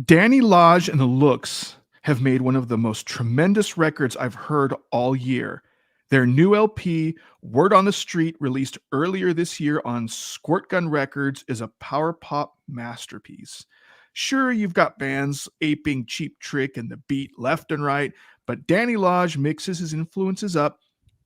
Danny Lodge and the Looks have made one of the most tremendous records I've heard all year. Their new LP, Word on the Street, released earlier this year on Squirt Gun Records, is a power pop masterpiece. Sure, you've got bands aping Cheap Trick and the Beat left and right, but Danny Lodge mixes his influences up,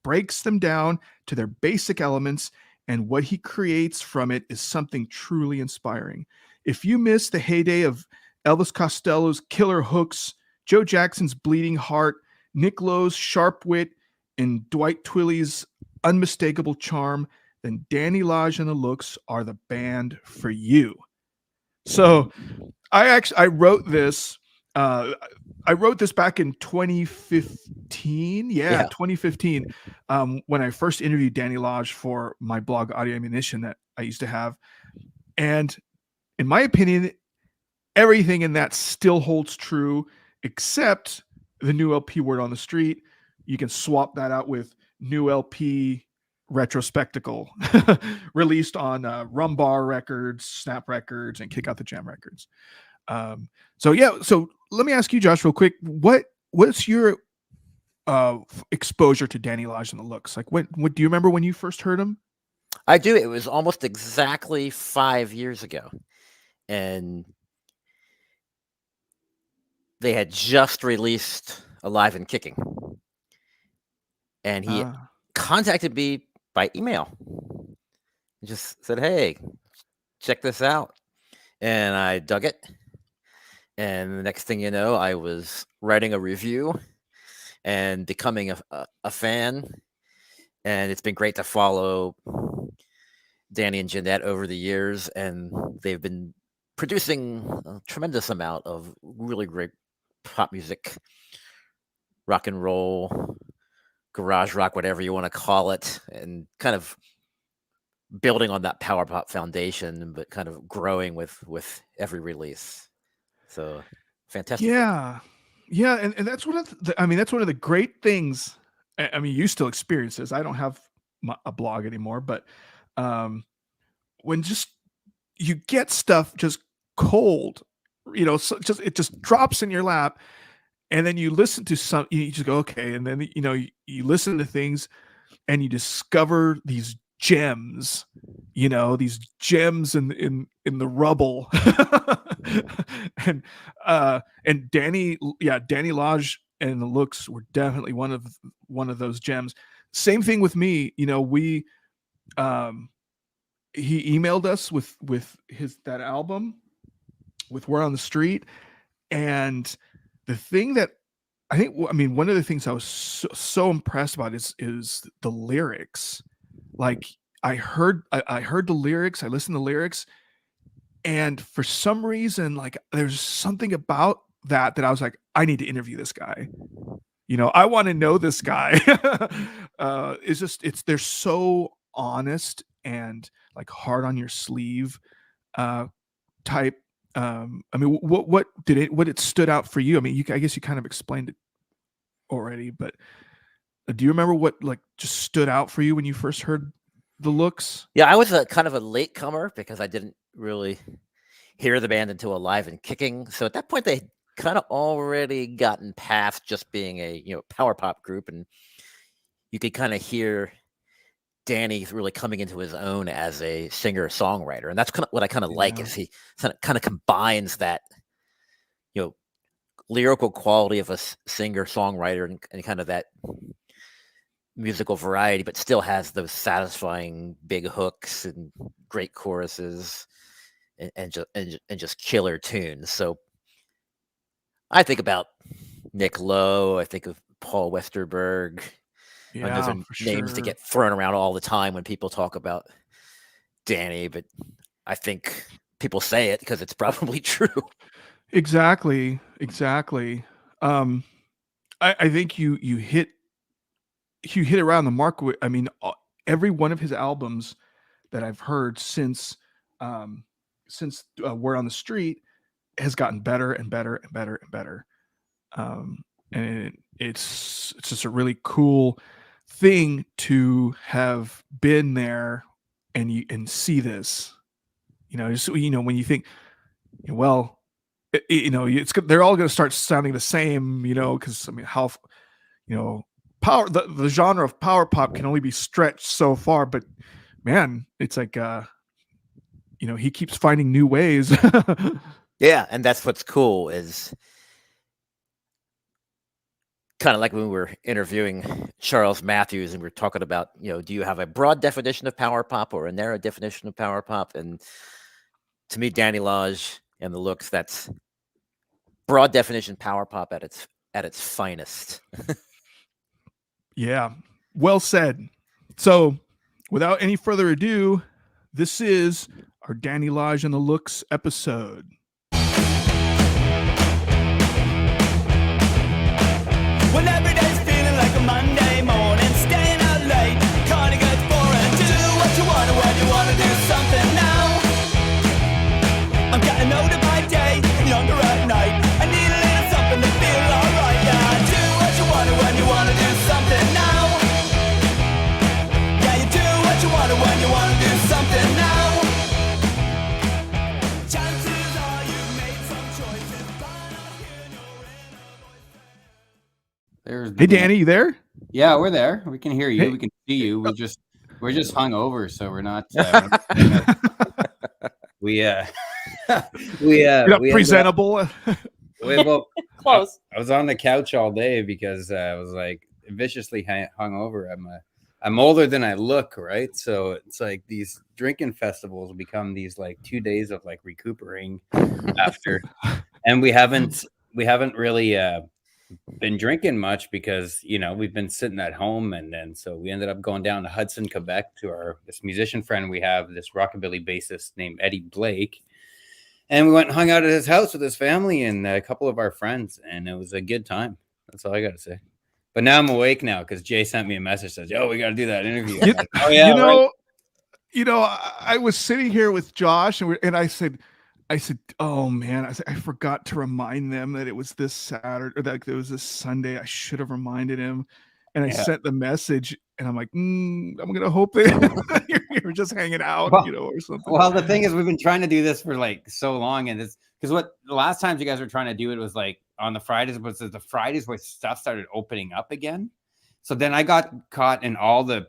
breaks them down to their basic elements, and what he creates from it is something truly inspiring. If you miss the heyday of Elvis Costello's killer hooks, Joe Jackson's bleeding heart, Nick Lowe's sharp wit, and Dwight Twilley's unmistakable charm, then Danny Lodge and the Looks are the band for you. So I wrote this. I wrote this back in 2015. Yeah, 2015. When I first interviewed Danny Lodge for my blog Audio Ammunition that I used to have, and in my opinion, everything in that still holds true, except the new LP Word on the Street. You can swap that out with new LP Retrospectacle, released on Rumbar Records, Snap Records, and Kick Out the Jam Records. So let me ask you, Josh, real quick. What's your exposure to Danny Lodge and the Looks? Like, what do you remember when you first heard him? I do. It was almost exactly 5 years ago, and they had just released Alive and Kicking, and he contacted me by email. He just said, "Hey, check this out," and I dug it. And the next thing you know, I was writing a review and becoming a fan. And it's been great to follow Dany and Jeanette over the years, and they've been producing a tremendous amount of really great pop music, rock and roll, garage rock, whatever you want to call it, and kind of building on that power pop foundation, but kind of growing with every release. So fantastic. Yeah, and that's one of that's one of the great things. I mean, you still experience this. I don't have a blog anymore, but when just you get stuff just cold, so it just drops in your lap, and then you listen to some, you just go, okay, and then you listen to things, and you discover these gems, these gems in the rubble. and Danny Lodge and the Looks were definitely one of those gems. Same thing with me. We he emailed us with that album with Word on the Street, and the thing that one of the things I was so impressed about is the lyrics. Like, I heard the lyrics, I listened to the lyrics, and for some reason, like, there's something about that I was like, I need to interview this guy. I want to know this guy. They're so honest and like hard on your sleeve type. What it stood out for you? I mean, I guess you kind of explained it already, but do you remember what like just stood out for you when you first heard the Looks? Yeah, I was kind of a late comer because I didn't really hear the band until Alive and Kicking. So at that point, they kind of already gotten past just being a power pop group, and you could kind of hear Danny really coming into his own as a singer songwriter, and that's kind of what I kind of like, is he kind of combines that lyrical quality of a singer songwriter and kind of that musical variety, but still has those satisfying big hooks and great choruses and just killer tunes. So I think about Nick Lowe, I think of Paul Westerberg. And those are names that get thrown around all the time when people talk about Dany, but I think people say it because it's probably true. Exactly. I think you hit around the mark. I mean, every one of his albums that I've heard since Word on the Street has gotten better and better and better and better. And it's just a really cool thing to have been there and see this. When you think, well, they're all going to start sounding the same, because I mean, how, power the genre of power pop can only be stretched so far, but man, it's like he keeps finding new ways. Yeah, and that's what's cool is kind of like when we were interviewing Charles Matthews and we were talking about, do you have a broad definition of power pop or a narrow definition of power pop? And to me, Dany Lodge and the looks, that's broad definition power pop at its finest. Yeah, well said. So, without any further ado, this is our Dany Lodge and the Looks episode. When every day's feeling like a Monday morning, staying out late, kinda gets boring. Do what you wanna when you wanna do something now. I'm getting older by day, younger at night. I need a little something to feel alright. Yeah, do what you wanna when you wanna do something now. Yeah, you do what you wanna when you wanna do something now. Chances are you made some choices, but I hear no There's Hey, Dany, you there? Yeah, we're there. We can hear you. Hey. We can see you. We're just hungover, so we're not. You're not presentable. Close. I was on the couch all day because I was like viciously hungover. I'm older than I look, right? So it's like these drinking festivals become these like 2 days of like recuperating after, and we haven't really been drinking much because we've been sitting at home, and then so we ended up going down to Hudson, Quebec to this musician friend we have, this rockabilly bassist named Eddie Blake, and we went and hung out at his house with his family and a couple of our friends, and it was a good time. That's all I gotta say. But now I'm awake now because Jay sent me a message, says, "Oh, we got to do that interview." Like, oh yeah, I was sitting here with Josh, and I said, "Oh man," I forgot to remind them that it was this Saturday, or that it was this Sunday. I should have reminded him, and I sent the message, and I'm like, I'm gonna hope that you're just hanging out, or something. Well, the thing is, we've been trying to do this for like so long, and it's because what the last times you guys were trying to do it was like on the Fridays, but the Fridays where stuff started opening up again. So then I got caught in all the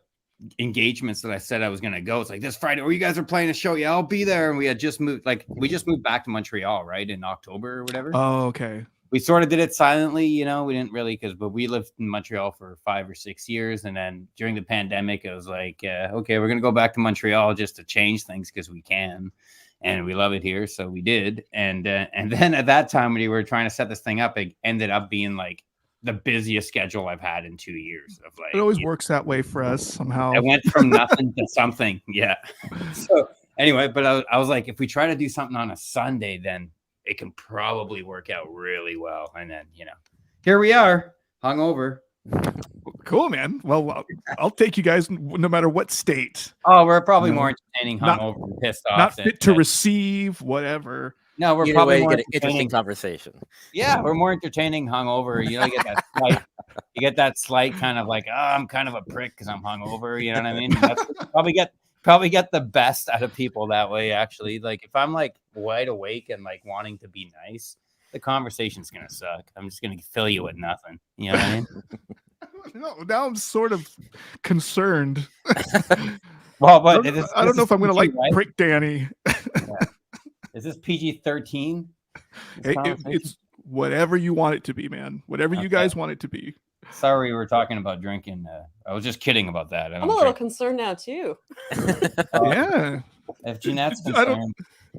engagements that I said I was going to go. It's like this Friday, or you guys are playing a show. Yeah, I'll be there. And we just moved back to Montreal, right, in October or whatever. Oh, okay. We sort of did it silently, we didn't really, but we lived in Montreal for 5 or 6 years. And then during the pandemic, it was like, okay, we're going to go back to Montreal just to change things because we can. And we love it here. So we did. And then at that time, when we were trying to set this thing up, it ended up being like the busiest schedule I've had in 2 years. Of like, it always works that way for us somehow. I went from nothing to something. Yeah. So anyway, but I was like, if we try to do something on a Sunday, then it can probably work out really well. And then, here we are, hungover. Cool, man. Well, I'll take you guys no matter what state. Oh, we're probably more entertaining hungover and pissed off. Not fit to receive, whatever. No, we're probably more get an interesting conversation. Yeah, we're more entertaining hungover. You get that slight kind of like, oh, I'm kind of a prick because I'm hungover. You know what I mean? That's probably get the best out of people that way. Actually, like if I'm like wide awake and like wanting to be nice, the conversation's gonna suck. I'm just gonna fill you with nothing. You know what I mean? No, now I'm sort of concerned. Well, but I don't know if I'm going to like right? prick Dany. Yeah. Is this PG-13? It's whatever you want it to be, man. Whatever you guys want it to be. Sorry, we were talking about drinking. I was just kidding about that. I'm a little concerned now too. Yeah. If Jeanette's concerned,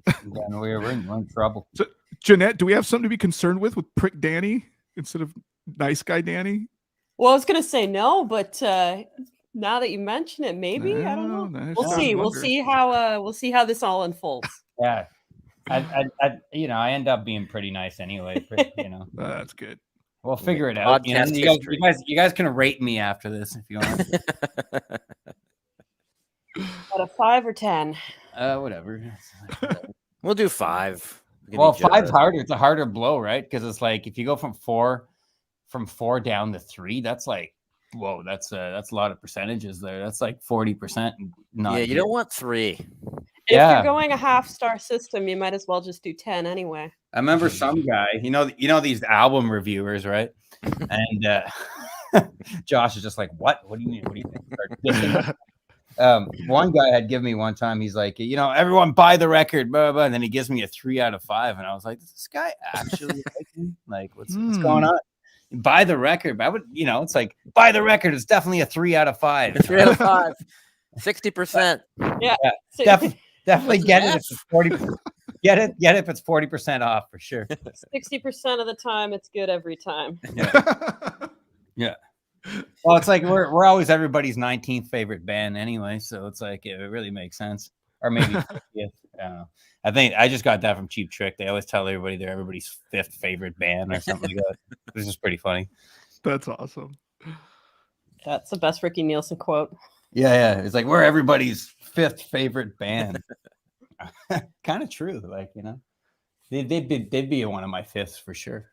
then we're in trouble. So, Jeanette, do we have something to be concerned with prick Dany instead of nice guy Dany? Well, I was gonna say no, but now that you mention it, maybe I don't know. We'll see. We'll see how this all unfolds. Yeah, I end up being pretty nice anyway. That's good. We'll figure it out. You guys can rate me after this if you want. Out of 5 or 10? Whatever. We'll do 5. Well, 5's harder. It's a harder blow, right? Because it's like if you go from 4 down to 3, that's like, whoa, that's a lot of percentages there. That's like 40%. Yeah, you don't want 3. If you're going a half-star system, you might as well just do 10 anyway. I remember some guy, you know these album reviewers, right? And Josh is just like, what do you mean? What do you think? One guy had given me one time, he's like, everyone buy the record, blah, blah, blah. And then he gives me a 3 out of 5. And I was like, does this guy actually like me? Like, what's going on? Buy the record. But I would, it's like, buy the record. It's definitely a 3 out of 5. 3 out of 5. 60%. Yeah. Definitely get it if it's 40%. Get it if it's 40% off for sure. 60% of the time, it's good every time. Yeah. Well, it's like we're always everybody's 19th favorite band anyway, so it's like it really makes sense. Or maybe 50th. I don't know. I think I just got that from Cheap Trick. They always tell everybody they're everybody's 5th favorite band or something like that. Which is pretty funny. That's awesome. That's the best Ricky Nielsen quote. Yeah. It's like we're everybody's 5th favorite band. Kind of true, like they'd be one of my 5ths for sure.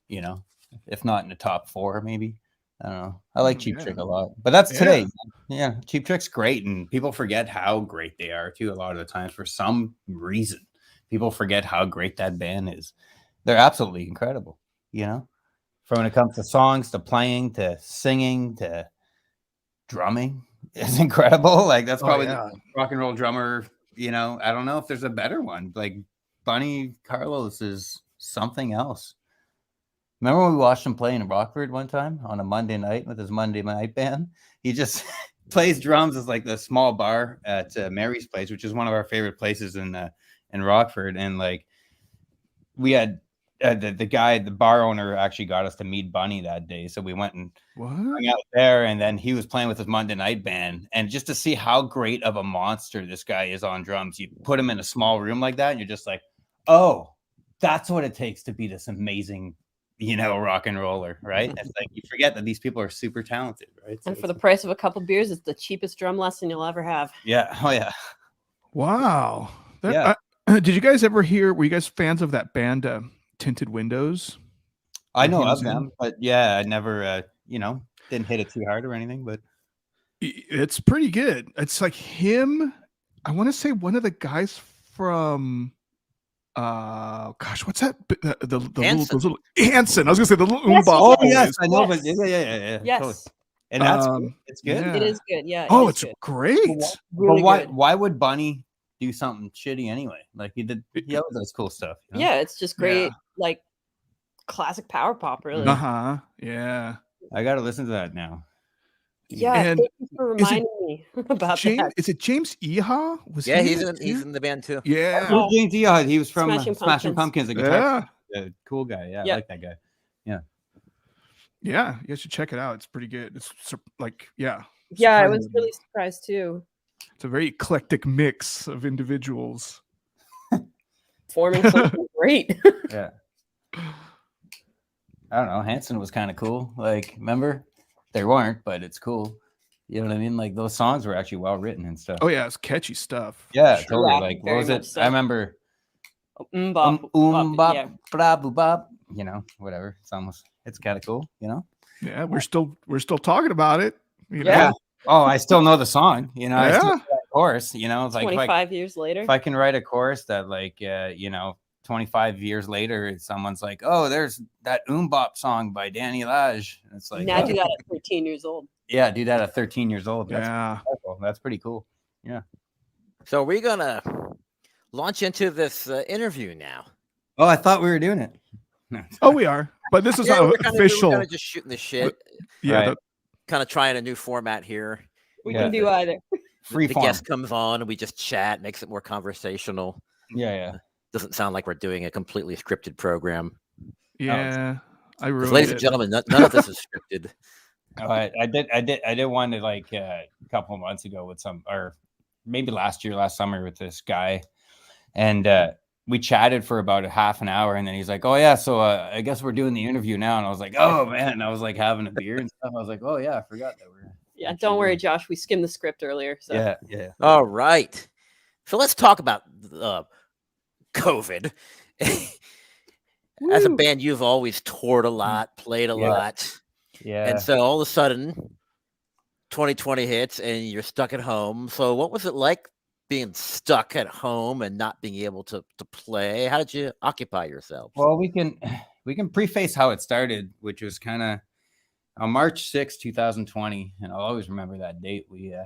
If not in the top 4, maybe. I don't know. I like Cheap Trick a lot, but that's today. Yeah, Cheap Trick's great, and people forget how great they are too. A lot of the times, for some reason, people forget how great that band is. They're absolutely incredible. From when it comes to songs, to playing, to singing, to drumming, it's incredible. Like that's probably the rock and roll drummer. I don't know if there's a better one. Like Bunny Carlos is something else. Remember when we watched him play in Rockford one time on a Monday night with his Monday night band? He just plays drums as like the small bar at Mary's Place, which is one of our favorite places in Rockford. And like we had the bar owner actually got us to meet Bunny that day. So we went and hung out there, and then he was playing with his Monday night band. And just to see how great of a monster this guy is on drums, you put him in a small room like that, and you're just like, oh, that's what it takes to be this amazing rock and roller, right? It's like you forget that these people are super talented, right? And for the price of a couple beers, it's the cheapest drum lesson you'll ever have. Yeah. Oh yeah. Wow. Did you guys ever hear? Were you guys fans of that band, Tinted Windows? I know of them, but I never, didn't hit it too hard or anything. But it's pretty good. It's like him. I want to say one of the guys from. What's that? The little Hanson. I was gonna say the little Yes, Oompa. Oh yes, I know, but yeah. Yes, totally. And that's it's good. It is good. Yeah. It's great. Really but good. why would Bunny do something shitty anyway? Like he always does cool stuff. Yeah, it's just great, like classic power pop, really. Yeah. I gotta listen to that now. Yeah, And thank you for reminding me about that. Is it James Eha? He's in the band too. Yeah. Oh, James Eha, he was from Smashing Pumpkins. A guitar, cool guy. Yeah, I like that guy. Yeah, you should check it out. It's pretty good. It's like, Yeah, I was really surprised too. It's a very eclectic mix of individuals forming something great. Yeah. I don't know. Hanson was kind of cool. Like, remember? They weren't, but it's cool. You know what I mean? Like those songs were actually well written and stuff. Oh yeah, it's catchy stuff. Yeah, totally. Yeah, like what very was it? much so. I remember Bop, bop, yeah. blah, boo, bop. Whatever. It's kind of cool. Yeah, we're still talking about it. Yeah. Oh, I still know the song. I still know that chorus. It's like 25 years later. If I can write a chorus that, like, 25 years later, someone's like, "Oh, there's that Bop song by Dany Lage." It's like, now do that at 13 years old. Yeah, do that at 13 years old. That's pretty cool. Yeah. So we're gonna launch into this interview now. Oh, I thought we were doing it. No. Oh, we are, but this is not official. We're just shooting the shit. Yeah, right. Kind of trying a new format here. We can do either. Free the form. guest comes on and we just chat, makes it more conversational. Yeah. Doesn't sound like we're doing a completely scripted program. Yeah, I ruined ladies and gentlemen, none of this is scripted. I did one to, like, a couple of months ago with or maybe last summer with this guy, and we chatted for about a half an hour, and then he's like, "Oh yeah, so I guess we're doing the interview now." And I was like, "Oh man," I was like having a beer and stuff. I was like, "Oh yeah, I forgot that we're." Yeah, don't worry, Josh. We skimmed the script earlier. So. Yeah. All right, so let's talk about COVID. As a band, you've always toured a lot, played a lot. Yeah. And so all of a sudden, 2020 hits and you're stuck at home. So what was it like being stuck at home and not being able to play? How did you occupy yourselves? Well, we can preface how it started, which was kind of on March 6, 2020, and I'll always remember that date. We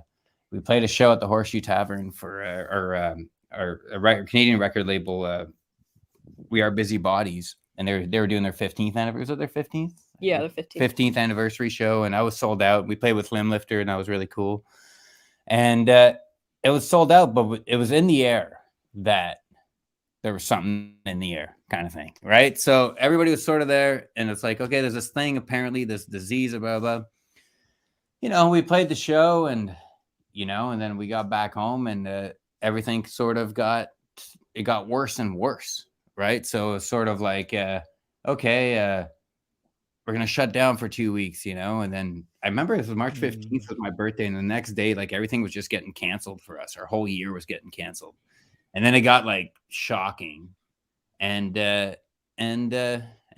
played a show at the Horseshoe Tavern for our Canadian record label, We Are Busy Bodies, and they were doing their 15th anniversary. Was it their 15th? Yeah, the 15th anniversary show, and I was sold out. We played with Limblifter, and that was really cool. And it was sold out, but it was in the air that there was something in the air, kind of thing, right? So everybody was sort of there, and it's like, okay, there's this thing, apparently, this disease, blah, blah. We played the show, and and then we got back home, and everything sort of got worse and worse, right? So it's sort of like, okay, we're going to shut down for 2 weeks, and then I remember it was March 15th was my birthday, and the next day, like, everything was just getting canceled for us. Our whole year was getting canceled. And then it got like shocking and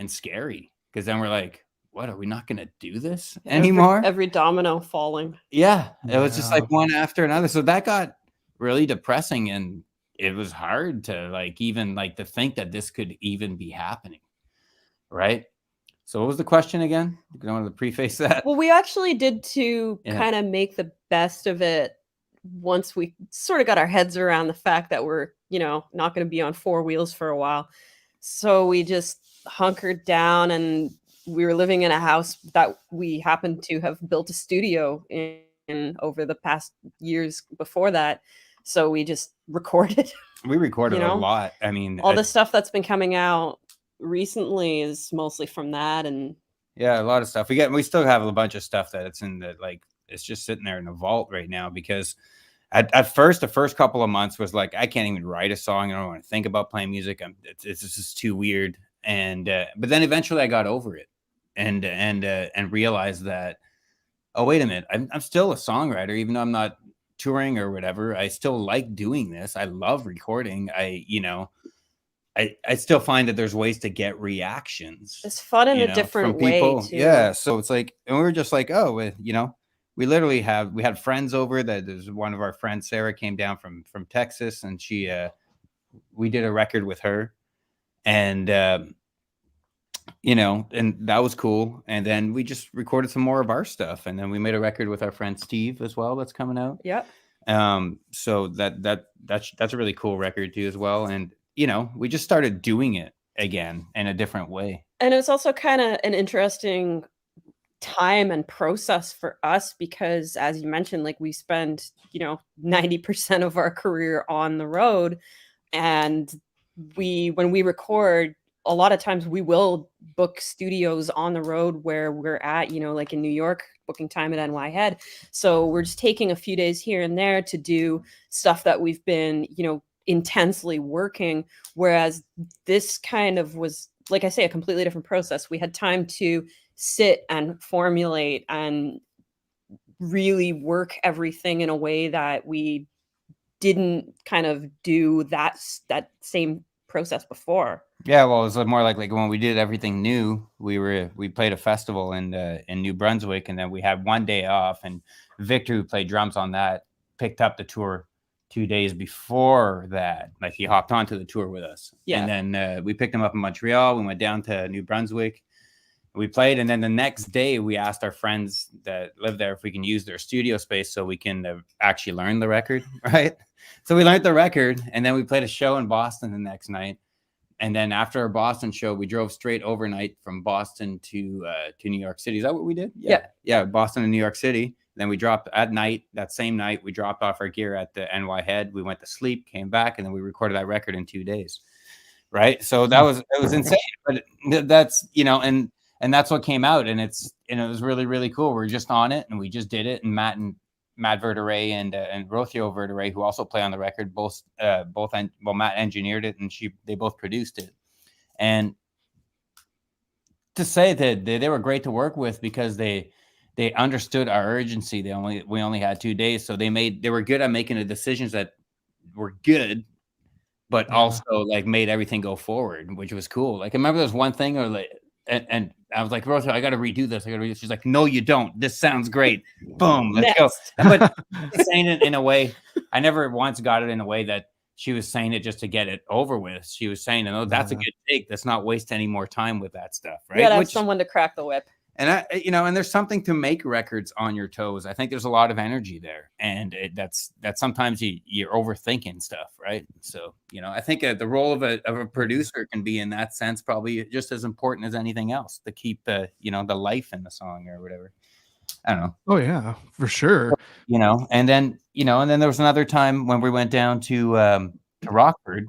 scary, because then we're like, what, are we not going to do this anymore? Every domino falling. Yeah. It was just like one after another. So that got really depressing, and it was hard to even to think that this could even be happening. Right. So what was the question again? I wanted to preface that. Well, we actually did to kind of make the best of it once we sort of got our heads around the fact that we're, not going to be on four wheels for a while. So we just hunkered down, and we were living in a house that we happened to have built a studio in over the past years before that. So we just recorded. We recorded a lot. I mean, all the stuff that's been coming out recently is mostly from that. And yeah, a lot of stuff. We still have a bunch of stuff that it's in the it's just sitting there in the vault right now, because at first, the first couple of months was like, I can't even write a song. I don't want to think about playing music. It's just too weird. And but then eventually I got over it and realized that, oh, wait a minute, I'm still a songwriter, even though I'm not touring or whatever. I still like doing this. I love recording. I still find that there's ways to get reactions. It's fun in a different way too. Yeah. So it's like, and we were just like, oh, we literally we had friends over. That there's one of our friends, Sarah, came down from Texas, and we did a record with her, and and that was cool. And then we just recorded some more of our stuff, and then we made a record with our friend Steve as well. That's coming out. Yep. So that's a really cool record too as well. And we just started doing it again in a different way. And it's also kind of an interesting time and process for us, because as you mentioned, we spend 90% of our career on the road, and when we record, a lot of times we will book studios on the road where we're at, like in New York, booking time at NY Head. So we're just taking a few days here and there to do stuff that we've been intensely working, whereas this kind of was, like I say, a completely different process. We had time to sit and formulate and really work everything in a way that we didn't kind of do that same process before. Yeah, well, it was more like when we did everything new. We played a festival in New Brunswick, and then we had one day off, and Victor, who played drums on that, picked up the tour 2 days before that. He hopped onto the tour with us. Yeah. And then we picked him up in Montreal. We went down to New Brunswick. We played, and then the next day we asked our friends that live there if we can use their studio space so we can actually learn the record, right? So we learned the record, and then we played a show in Boston the next night. And then after our Boston show, we drove straight overnight from Boston to New York City. Is that what we did? Yeah, Boston and New York City. Then we dropped at night, that same night, we dropped off our gear at the NY Head. We went to sleep, came back, and then we recorded that record in 2 days. Right. So it was insane. But that's, and that's what came out. And it was really, really cool. We're just on it, and we just did it. And Matt Verderay and Rothio Verderay, who also play on the record, Matt engineered it, and they both produced it. And to say that they were great to work with, because they understood our urgency. We only had 2 days, so they were good at making the decisions that were good, but also made everything go forward, which was cool. I remember there was one thing, and I was like, Rosa, I got to redo this. She's like, no, you don't. This sounds great. Boom, let's go. But saying it in a way I never once got it in a way that she was saying it just to get it over with. She was saying, "Oh, that's a good take. Let's not waste any more time with that stuff." Right? You gotta have someone to crack the whip. And and there's something to make records on your toes. I think there's a lot of energy there, and that's sometimes you're overthinking stuff, right? So, I think the role of a producer can be in that sense probably just as important as anything else to keep the life in the song or whatever. I don't know. Oh yeah, for sure. And then there was another time when we went down to Rockford.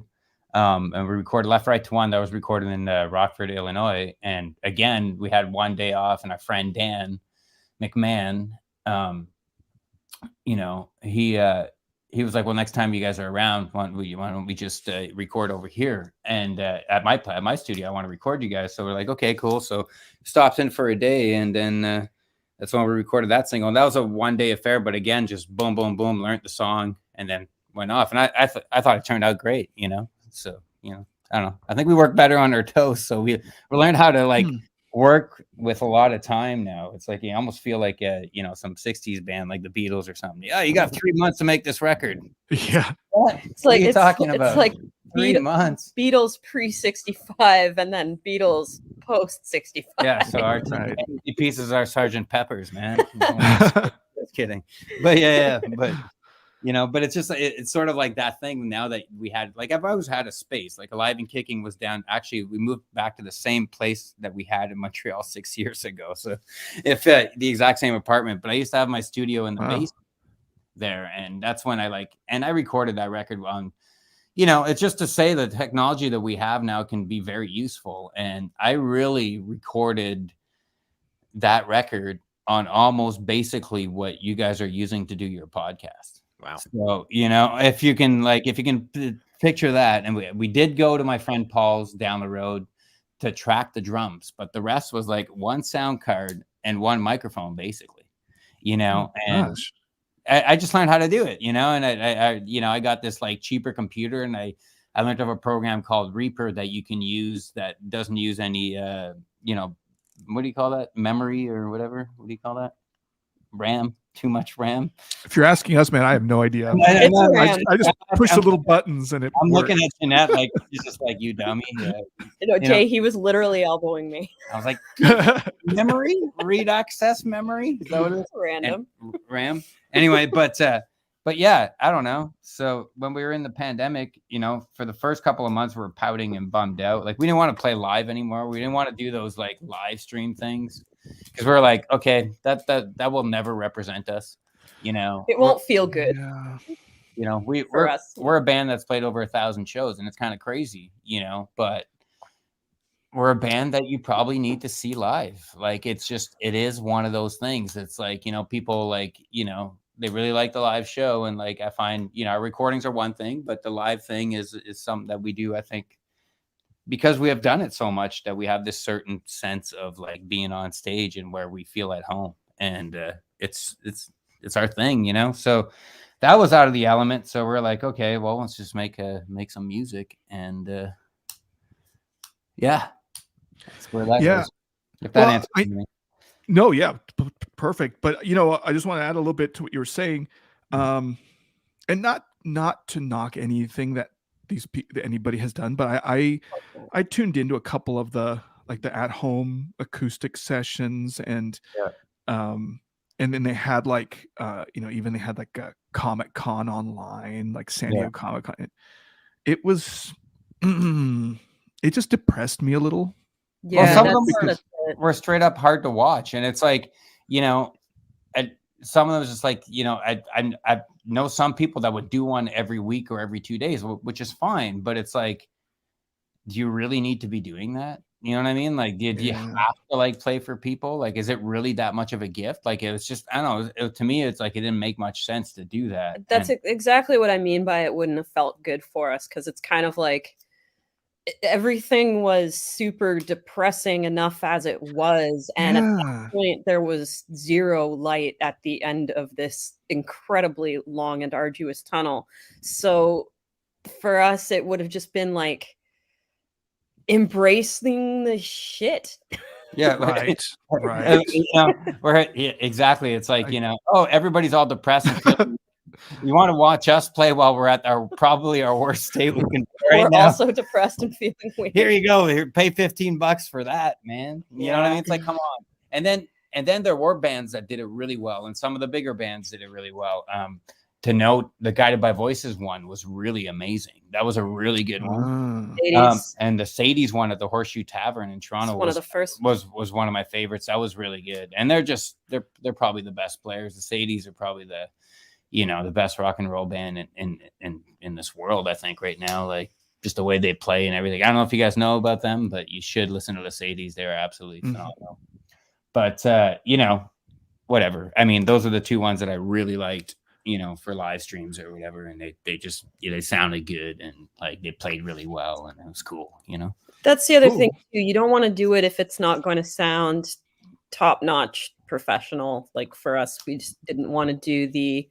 And we recorded Left, Right to One. That was recorded in Rockford, Illinois. And again, we had one day off, and our friend Dan McMahon, he was like, "Well, next time you guys are around, why don't we just record over here?" And at my studio, I want to record you guys. So we're like, "Okay, cool." So stopped in for a day, and then that's when we recorded that single. And that was a one-day affair, but again, just boom, boom, boom, learned the song, and then went off. And I thought it turned out great, So, I don't know. I think we work better on our toes. So we learned how to work with a lot of time now. It's like you almost feel like some 60s band like the Beatles or something. Yeah, you got 3 months to make this record. Yeah. What? It's like what are you talking about? It's like 3 months. Beatles pre-65 and then Beatles post-65. Yeah, so our Right. pieces are Sgt. Pepper's, man. Just kidding. But but it's just it's sort of like that thing now that we had, I've always had a space, Alive and Kicking was down. Actually, we moved back to the same place that we had in Montreal 6 years ago. So if the exact same apartment, but I used to have my studio in the basement there. And that's when I recorded that record on, it's just to say the technology that we have now can be very useful. And I really recorded that record on almost basically what you guys are using to do your podcast. Wow. So, if you can picture that. And we did go to my friend Paul's down the road to track the drums, but the rest was one sound card and one microphone, basically, and Gosh. I just learned how to do it, and I got this cheaper computer, and I learned of a program called Reaper that you can use that doesn't use any, what do you call that? Memory or whatever. What do you call that? RAM. Too much RAM. If you're asking us, man, I have no idea. It's I just push the little buttons and it I'm works. looking at Jeanette she's just like, "You dummy." Jay, he was literally elbowing me. I was like, memory? Read access memory? Is that what it is? Random. And RAM. Anyway, but yeah, I don't know. So when we were in the pandemic, for the first couple of months, we were pouting and bummed out. We didn't want to play live anymore. We didn't want to do those live stream things because we were like, okay, that will never represent us. It won't feel good. Yeah. We're a band that's played over 1,000 shows, and it's kind of crazy, but we're a band that you probably need to see live. It is one of those things. It's people they really like the live show, and I find our recordings are one thing, but the live thing is something that we do, I think, because we have done it so much that we have this certain sense of being on stage and where we feel at home, and it's our thing, so that was out of the element. So we're like, okay, well, let's just make some music, and yeah, that's where that goes. If that answers me. No, yeah, perfect. But I just want to add a little bit to what you were saying, and not to knock anything that that anybody has done, but I tuned into a couple of the at-home acoustic sessions, and then they had even they had a Comic Con online, San Diego Comic Con. It was it just depressed me a little. Yeah, well, some of them that's were straight up hard to watch, and it's some of them was just I know some people that would do one every week or every 2 days, which is fine, but it's do you really need to be doing that? You know what I mean? Do you have to play for people? Is it really that much of a gift? It was just, I don't know. To me, it's it didn't make much sense to do that. That's exactly what I mean by it wouldn't have felt good for us, because it's kind of everything was super depressing enough as it was, and at that point there was zero light at the end of this incredibly long and arduous tunnel. So for us it would have just been embracing the shit. Yeah, right. Exactly. It's everybody's all depressed and You want to watch us play while we're at probably our worst state we can be right We're now? also depressed and feeling weird. Here you go. Here, pay $15 for that, man. You know what I Yeah. mean? It's like, come on. And then there were bands that did it really well, and some of the bigger bands did it really well. To note, the Guided by Voices one was really amazing. That was a really good one. And the Sadie's one at the Horseshoe Tavern in Toronto one of the first. was one of my favorites. That was really good. And they're probably the best players. The Sadies are probably the best rock and roll band in this world, I think, right now. Like, just the way they play and everything. I don't know if you guys know about them, but you should listen to the Sadies. They're absolutely phenomenal. But whatever. I mean, those are the two ones that I really liked, for live streams or whatever. And they just, they sounded good, and like they played really well, and it was cool, That's the other thing too. You don't want to do it if it's not going to sound top-notch professional. Like for us, we just didn't want to do the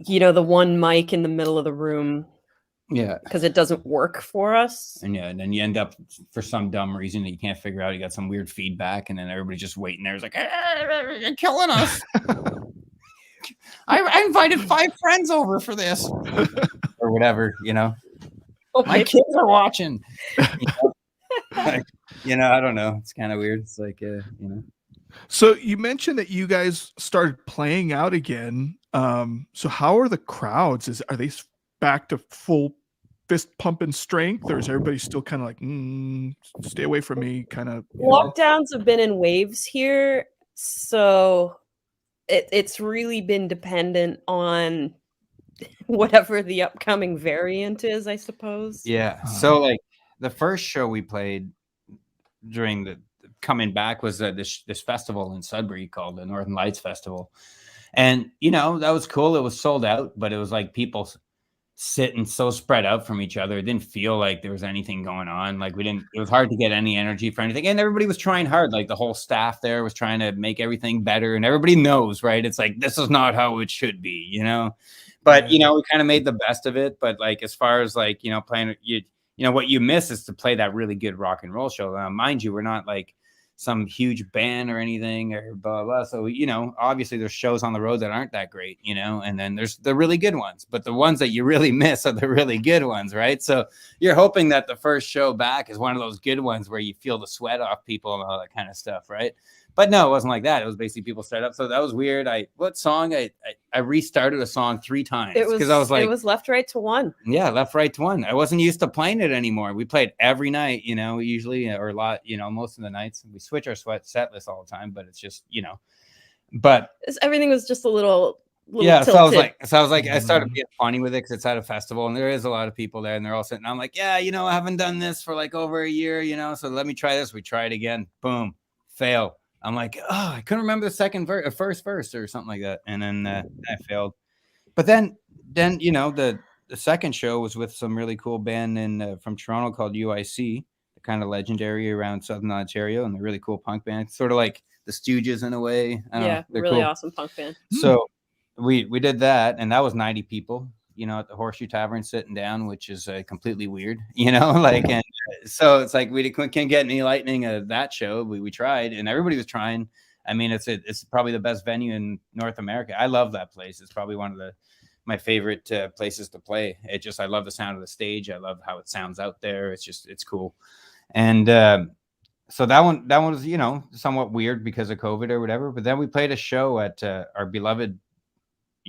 one mic in the middle of the room. Yeah, because it doesn't work for us. And then you end up, for some dumb reason that you can't figure out, you got some weird feedback, and then everybody's just waiting there. It's like, you're killing us. I invited 5 friends over for this, or whatever. Oh my kids are watching. I don't know. It's kind of weird. It's like, So you mentioned that you guys started playing out again. So how are the crowds? Are they back to full fist pumping strength, or is everybody still kind of like, stay away from me, kind of? Lockdowns have been in waves here, so it's really been dependent on whatever the upcoming variant is, I suppose. Yeah. So like the first show we played during the coming back was this festival in Sudbury called the Northern Lights Festival, and that was cool. It was sold out, but it was like people sitting so spread out from each other. It didn't feel like there was anything going on. Like it was hard to get any energy for anything. And everybody was trying hard. Like the whole staff there was trying to make everything better, and everybody knows, right? It's like, this is not how it should be, but we kind of made the best of it. But like, as far as like, playing, what you miss is to play that really good rock and roll show. Mind you, we're not like some huge band or anything or blah, blah. So, obviously there's shows on the road that aren't that great, and then there's the really good ones, but the ones that you really miss are the really good ones, right? So you're hoping that the first show back is one of those good ones where you feel the sweat off people and all that kind of stuff, right? But no, it wasn't like that. It was basically people started up. So that was weird. I restarted a song 3 times because I was like, it was Left, Right to One. Yeah, Left, Right to One. I wasn't used to playing it anymore. We played every night, usually, or a lot, most of the nights. We switch our set list all the time, but it's just, but everything was just a little yeah. tilted. So I was like, I started being funny with it because it's at a festival and there is a lot of people there, and they're all sitting. I'm like, yeah, I haven't done this for like over a year, so let me try this. We try it again. Boom, fail. I'm like, I couldn't remember the first verse or something like that. And then I failed. But then the second show was with some really cool band from Toronto called UIC, kind of legendary around Southern Ontario, and they're really cool punk band, sort of like the Stooges in a way. Yeah, really cool. Awesome punk band. So we did that, and that was 90 people, at the Horseshoe Tavern sitting down, which is completely weird, like, and so it's like we can't get any lightning of that show. We tried, and everybody was trying. I mean, it's probably the best venue in North America. I love that place. It's probably one of my favorite places to play. I love the sound of the stage. I love how it sounds out there. It's cool. And so that one was, somewhat weird because of COVID or whatever. But then we played a show at our beloved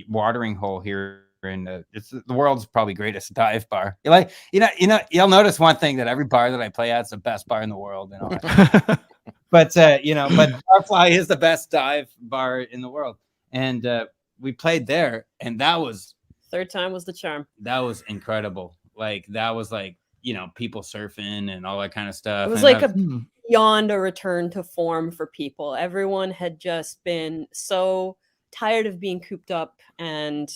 watering hole here. And it's the world's probably greatest dive bar. You'll notice one thing, that every bar that I play at is the best bar in the world. But Barfly is the best dive bar in the world. And we played there, and that was third time was the charm. That was incredible. Like that was like, people surfing and all that kind of stuff. It was beyond a return to form for people. Everyone had just been so tired of being cooped up, and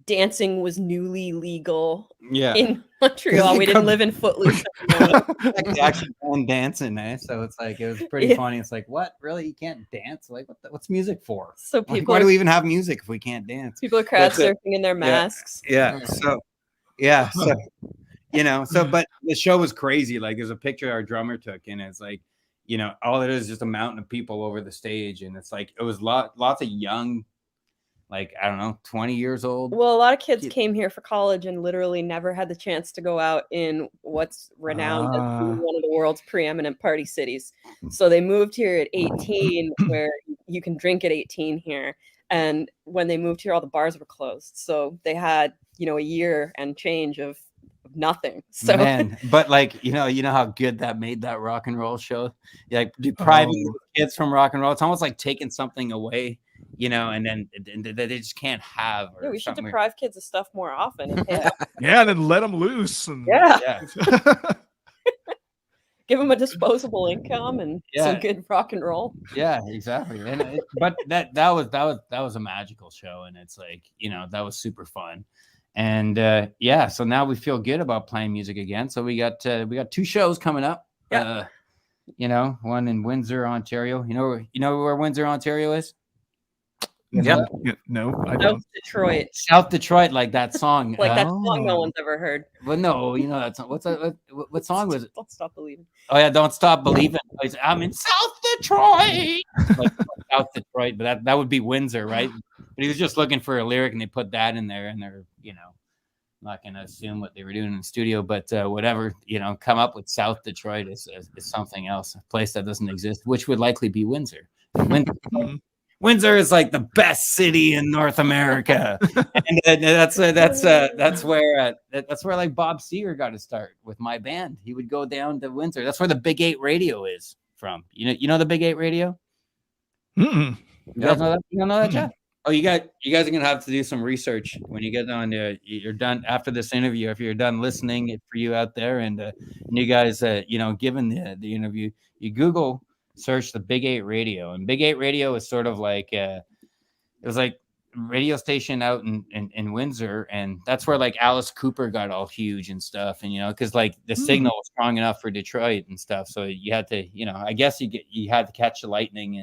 dancing was newly legal in Montreal. We didn't live in Footloose anymore. Like actually going dancing, so it's like, it was pretty funny. It's like, what, really, you can't dance? Like, what's music for? So people, like, why do we even have music if we can't dance? People are crowd surfing in their masks. So but the show was crazy. Like, there's a picture our drummer took, and it's like, all it is just a mountain of people over the stage, and it's like, it was lots of young like, I don't know, 20 years old. Well, a lot of kids Kid- came here for college and literally never had the chance to go out in what's renowned as being one of the world's preeminent party cities. So they moved here at 18, where you can drink at 18 here. And when they moved here, all the bars were closed. So they had, a year and change of nothing. So Man, but like, you know how good that made that rock and roll show? Like depriving kids from rock and roll. It's almost like taking something away, and then they just can't have. Or yeah, we should something. deprive kids of stuff more often. And pay Yeah, and then let them loose. And... yeah. Yeah. Give them a disposable income and some good rock and roll. Yeah, exactly. And but that was a magical show, and it's like, that was super fun. And so now we feel good about playing music again. So we got 2 shows coming up. Yeah. One in Windsor, Ontario. You know where Windsor, Ontario is? Yeah. No, I South don't. Detroit. South Detroit, like that song. Like that song no one's ever heard. Well, no, that song. What song was it? Don't Stop Believing. Oh yeah, Don't Stop Believing. I'm in South Detroit. Like South Detroit, but that would be Windsor, right? But he was just looking for a lyric, and they put that in there, and they're, not going to assume what they were doing in the studio, but whatever, come up with South Detroit is something else, a place that doesn't exist, which would likely be Windsor. Windsor is like the best city in North America, and that's where like Bob Seger got to start with my band. He would go down to Windsor. That's where the Big 8 radio is from. You know the Big 8 radio? Mm-mm. You guys know that? You don't know that, Jeff? Oh, you guys are gonna have to do some research when you get on. You're done after this interview. If you're done listening, for you out there, and you guys, given the interview, you Google search the Big 8 radio, and Big 8 radio is sort of like it was like a radio station out in Windsor, and that's where like Alice Cooper got all huge and stuff, and because like the signal was strong enough for Detroit and stuff, so you had to, I guess you had to catch the lightning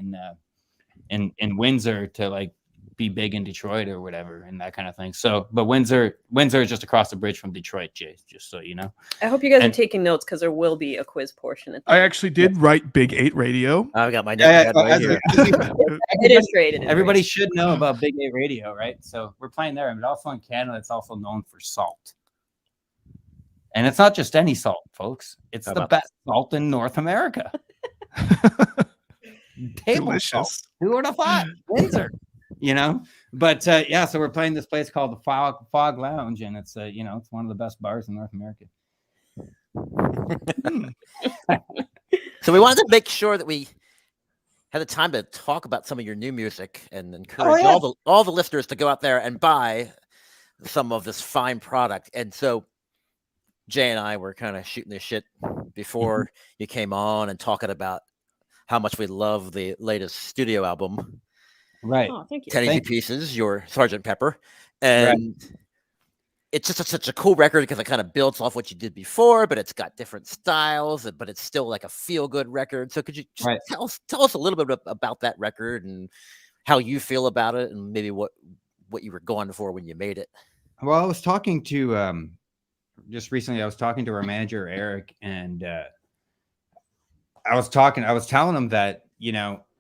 in Windsor to like be big in Detroit or whatever, and that kind of thing. So, but Windsor is just across the bridge from Detroit, Jay, just so you know. I hope you guys are taking notes, because there will be a quiz portion at the I actually did write Big 8 radio. I've got my notepad right here. It is rated. Everybody should know about Big 8 radio, right? So we're playing there, but also in Canada, it's also known for salt. And it's not just any salt, folks. It's the best salt in North America. Delicious. Salt. Who would have thought? Windsor. But so we're playing this place called the Fog Lounge, and it's it's one of the best bars in North America. So we wanted to make sure that we had the time to talk about some of your new music and encourage all the listeners to go out there and buy some of this fine product. And so Jay and I were kind of shooting this shit before you came on and talking about how much we love the latest studio album. Right. Oh, thank you. 10 Easy Pieces, your Sgt. Pepper. And it's just such a cool record because it kind of builds off what you did before, but it's got different styles, but it's still like a feel-good record. So could you just tell us a little bit about that record and how you feel about it, and maybe what you were going for when you made it? Well, I was talking to just recently, I was talking to our manager, Eric, and I was telling him that,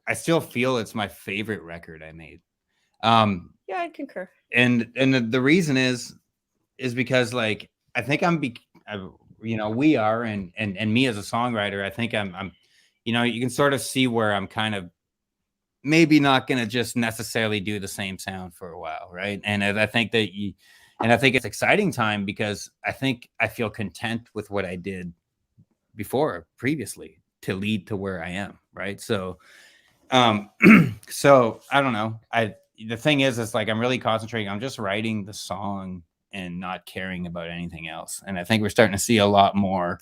I still feel it's my favorite record I made. Yeah, I'd concur. And the reason is because, like, I think we are, and me as a songwriter, I think I'm you can sort of see where I'm kind of maybe not going to just necessarily do the same sound for a while. Right. And I think it's exciting time, because I think I feel content with what I did previously to lead to where I am. Right. So, so I don't know. The thing is like, I'm really concentrating. I'm just writing the song and not caring about anything else. And I think we're starting to see a lot more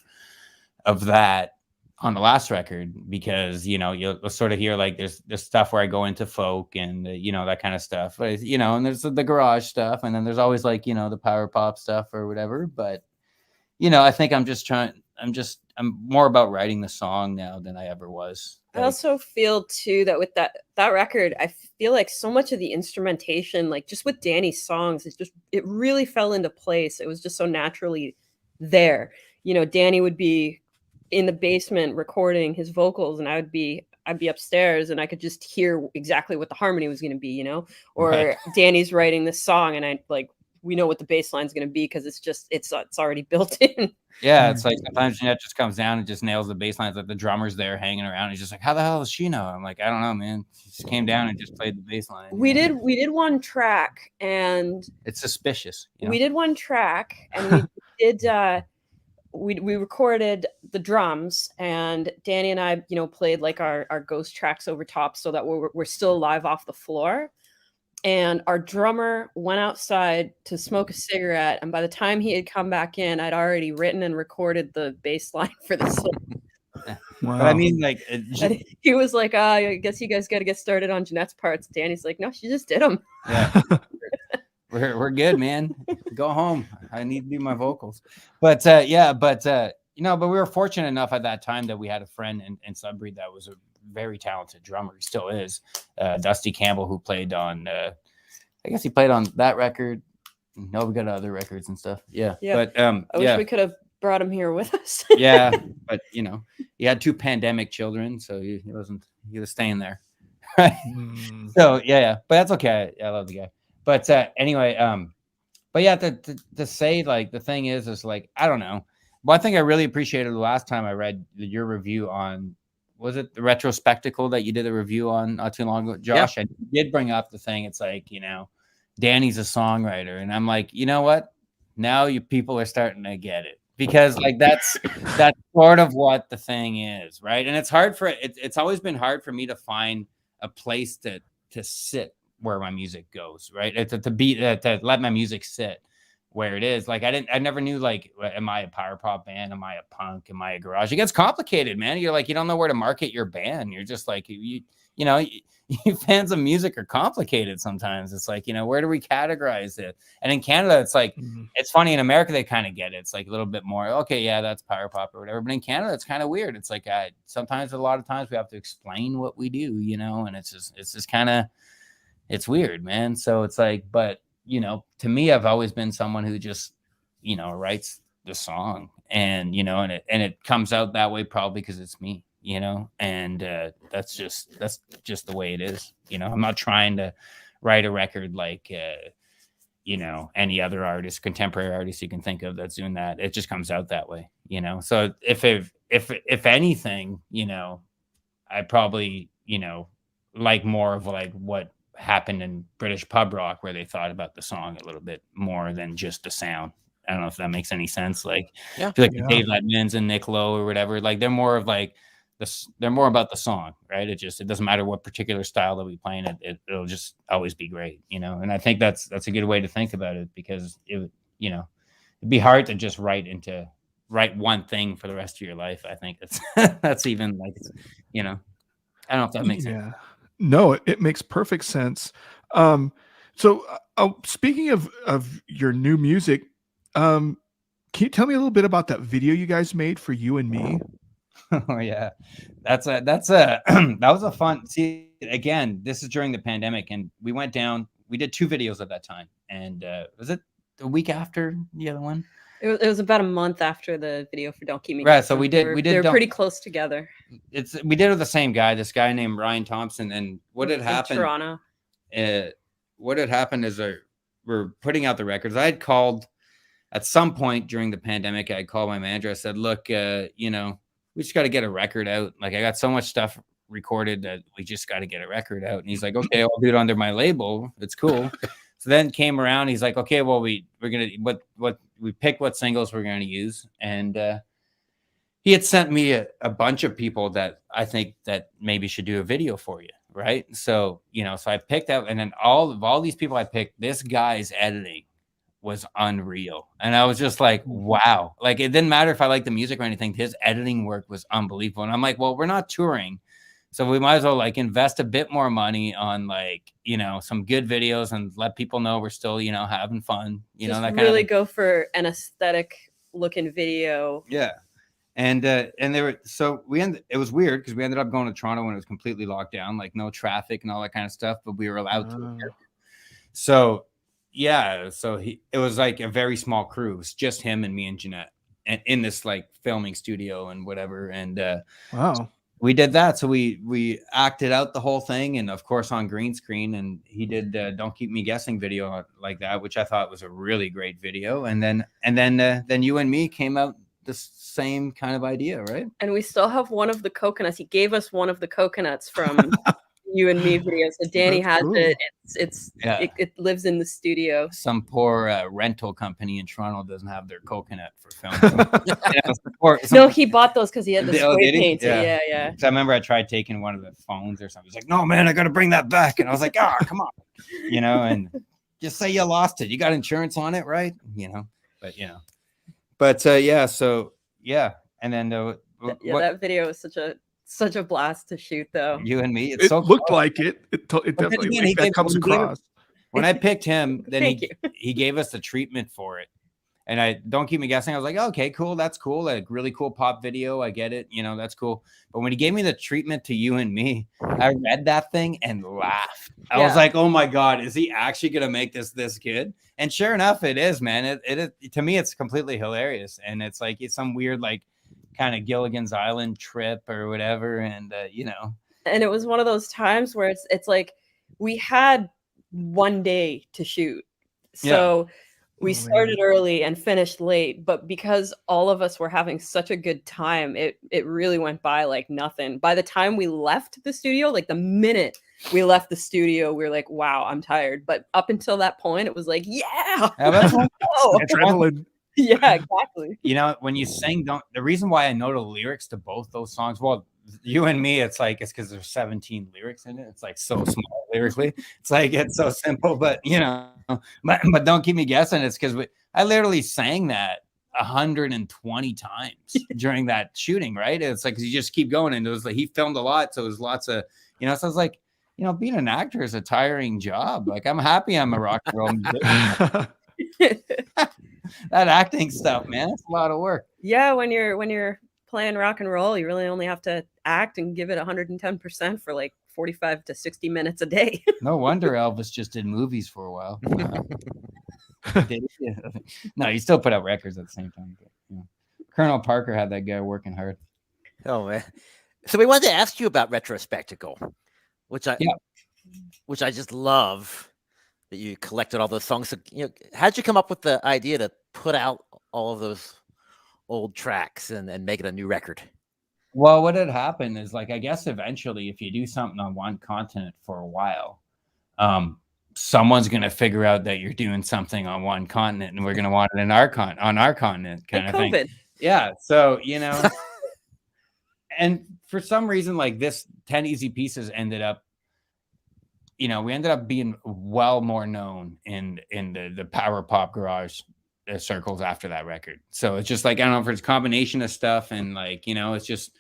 of that on the last record, because, you'll sort of hear like there's stuff where I go into folk and, that kind of stuff, but, and there's the garage stuff. And then there's always like, the power pop stuff or whatever. But, I think I'm more about writing the song now than I ever was. I also feel too that with that record, I feel like so much of the instrumentation, like just with Dany's songs, it really fell into place. It was just so naturally there. Dany would be in the basement recording his vocals, and I would be I'd be upstairs and I could just hear exactly what the harmony was going to be, you know, or Right. Danny's writing this song and I like, we know what the bass line is going to be because it's already built in. Yeah, it's like sometimes Jeanette just comes down and just nails the bass lines. Like the drummer's there hanging around. He's just like, how the hell does she know? I'm like, I don't know, man. She just came down and just played the bass line. We did one track and It's suspicious. You know? we did one track and we did we recorded the drums and Danny and I, you know, played like our ghost tracks over top so that we're still live off the floor. And our drummer went outside to smoke a cigarette. And by the time he had come back in, I'd already written and recorded the bass line for the song. Wow. But I mean, like, And he was like, I guess you guys got to get started on Jeanette's parts. Danny's like, no, she just did them. yeah, we're good, man. Go home. I need to do my vocals. But you know, but we were fortunate enough at that time that we had a friend in Sudbury that was a very talented drummer. He still is, Dusty Campbell, who played on I guess he played on that record. No, we got other records and stuff. Yeah. But I wish we could have brought him here with us. yeah, but you know, he had 2 pandemic children, so he was staying there. Right. So yeah, but that's okay. I love the guy. But anyway, but yeah, to say, like, the thing is like, I don't know. One thing I really appreciated the last time I read your review on, was it the Retrospectacle that you did a review on not too long ago, Josh? Yeah. I did bring up the thing. It's like, you know, Danny's a songwriter, and I'm like, you know what? Now you people are starting to get it, because like that's sort of what the thing is, right? And it's hard for it's always been hard for me to find a place to sit where my music goes, right? To let my music sit where it is. Like I never knew, like, am I a power pop band? Am I a punk? Am I a garage? It gets complicated, man. You're like, you don't know where to market your band. You're just like, you know, you fans of music are complicated sometimes. It's like, you know, where do we categorize it? And in Canada, it's like, it's funny. In America, they kind of get it. It's like a little bit more, okay, yeah, that's power pop or whatever. But in Canada, it's kind of weird. It's like, sometimes, a lot of times, we have to explain what we do, you know, and it's just kind of, it's weird, man. So it's like, but, you know, to me, I've always been someone who just, you know, writes the song, and, you know, and it comes out that way probably because it's me, you know, and that's just the way it is. You know, I'm not trying to write a record like, you know, any other artist, contemporary artist you can think of that's doing that. It just comes out that way, you know. So if anything, you know, I probably, you know, like more of like what happened in British pub rock, where they thought about the song a little bit more than just the sound. I don't know if that makes any sense. Like, Yeah. I feel like Dave Ledmans and Nick Lowe or whatever, like they're more of like this, they're more about the song, right? It doesn't matter what particular style that we play in, it'll just always be great, you know. And I think that's a good way to think about it, because it, you know, it'd be hard to just write one thing for the rest of your life. I think that's even like, you know, I don't know if that makes sense. No, it makes perfect sense. So speaking of your new music, can you tell me a little bit about that video you guys made for You and Me? Oh yeah, that's that was a fun. See, again, this is during the pandemic, and we went down. We did 2 videos at that time, and was it the week after the other one? It was about a month after the video for Don't Keep Me Right. Guessing. So we did. They were pretty close together. We did it with the same guy, this guy named Ryan Thompson. And what had In happened? Toronto. What had happened is we're putting out the records. I had called at some point during the pandemic. I called my manager. I said, "Look, you know, we just got to get a record out. Like, I got so much stuff recorded that we just got to get a record out." And he's like, "Okay, I'll do it under my label. It's cool." So then came around. He's like, "Okay, well, we're gonna we picked what singles we're gonna use," and he had sent me a bunch of people that I think that maybe should do a video for you, right? So, you know, so I picked out, and then all these people I picked, this guy's editing was unreal, and I was just like, wow! Like, it didn't matter if I liked the music or anything. His editing work was unbelievable, and I'm like, well, we're not touring. So we might as well like invest a bit more money on, like, you know, some good videos and let people know we're still, you know, having fun, you know, that kind really of go for an aesthetic looking video. Yeah. And they were, so it was weird because we ended up going to Toronto when it was completely locked down, like no traffic and all that kind of stuff, but we were allowed to. So yeah, so it was like a very small crew. It was just him and me and Jeanette, and in this like filming studio and whatever. And wow. we did that. So we acted out the whole thing, and of course on green screen. And he did "Don't Keep Me Guessing" video like that, which I thought was a really great video. And then You and Me came out the same kind of idea, right? And we still have one of the coconuts. He gave us one of the coconuts from You and Me video. So Dany That's has cool. it. Yeah. It lives in the studio. Some poor rental company in Toronto doesn't have their coconut for filming. No, he bought those because he had the Oh, spray did he? painted. Yeah. Yeah. So I remember I tried taking one of the phones or something. He's like, "No, man, I got to bring that back." And I was like, "Ah, come on," and just say you lost it. You got insurance on it, right? But yeah. So yeah, and then That video was such a blast to shoot, though. You and Me. It's It so looked close. like it. It But definitely then again, that comes across. When I picked him, then Thank you. he gave us the treatment for it. And Don't Keep Me Guessing. I was like, okay, cool. That's cool. Like really cool pop video. I get it. That's cool. But when he gave me the treatment to You and Me, I read that thing and laughed. I was like, oh my God, is he actually going to make this good? And sure enough, it is, man. It to me, it's completely hilarious. And it's like, it's some weird, like kind of Gilligan's Island trip or whatever. And, And it was one of those times where it's like we had one day to shoot. So we started early and finished late, but because all of us were having such a good time, it really went by like nothing. By the time we left the studio, like the minute we left the studio, we were like, wow, I'm tired. But up until that point, it was like, yeah, Adrenaline. yeah, exactly. When you sing, the reason why I know the lyrics to both those songs, well, You and Me, it's because there's 17 lyrics in it. It's like so small lyrically. It's like it's so simple, but but Don't Keep Me Guessing. It's because I literally sang that 120 times during that shooting. Right? It's like you just keep going, and it was like he filmed a lot, so it was lots of So I was like, being an actor is a tiring job. Like I'm happy I'm a rock and roll musician. That acting stuff, man, it's a lot of work. Yeah, when you're playing rock and roll, you really only have to act and give it 110% for like 45 to 60 minutes a day. No wonder Elvis just did movies for a while. No, he still put out records at the same time. But, Colonel Parker had that guy working hard. Oh man! So we wanted to ask you about Retrospectacle, which I just love that you collected all those songs. So, how'd you come up with the idea to put out all of those old tracks and make it a new record? Well, what had happened is I guess eventually if you do something on one continent for a while, someone's going to figure out that you're doing something on one continent and we're going to want it on our continent kind of COVID. thing. Yeah. So, and for some reason, this 10 Easy Pieces ended up, we ended up being well more known in the power pop garage circles after that record. So it's just I don't know if it's a combination of stuff and it's just,